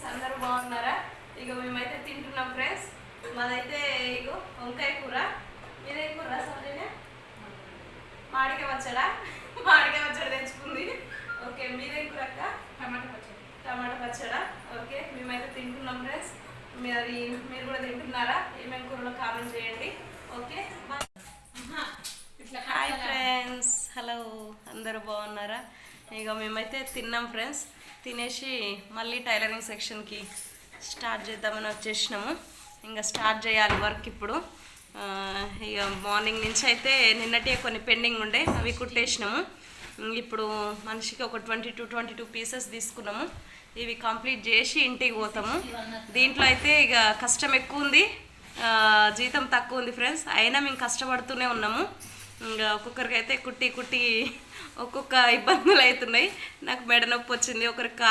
అందరూ బాగున్నారా? ఇక మేమైతే తింటున్నాం ఫ్రెండ్స్. మాదైతే ఇగో వంకాయ కూర. మీదేం కూర? సరేనా మామిడికాయ పచ్చడా. మామిడికాయ పచ్చడి తెచ్చుకుంది. ఓకే, మీదేం కూర అక్క? టమాటా పచ్చడా. ఓకే, మేమైతే తింటున్నాం ఫ్రెండ్స్. మీరు కూడా తింటున్నారా? ఏమేమి కూరలో కామెంట్ చేయండి. Okay, hi friends. హలో, అందరూ బాగున్నారా? ఇక మేమైతే తిన్నాం ఫ్రెండ్స్. తినేసి మళ్ళీ టైలరింగ్ సెక్షన్కి స్టార్ట్ చేద్దామని వచ్చేసినాము. ఇంకా స్టార్ట్ చేయాలి వర్క్ ఇప్పుడు. ఇక మార్నింగ్ నుంచి అయితే నిన్నటి కొన్ని పెండింగ్ ఉండే అవి కుట్టేసినాము. ఇప్పుడు మనిషికి ఒక 22 పీసెస్ తీసుకున్నాము. ఇవి కంప్లీట్ చేసి ఇంటికి పోతాము. దీంట్లో అయితే ఇక కష్టం ఎక్కువ ఉంది, జీతం తక్కువ ఉంది ఫ్రెండ్స్. అయినా మేము కష్టపడుతూనే ఉన్నాము. ఇంకా ఒక్కొక్కరికి అయితే కుట్టి ఒక్కొక్క ఇబ్బందులు అవుతున్నాయి. నాకు మెడ నొప్పి వచ్చింది, ఒకరికి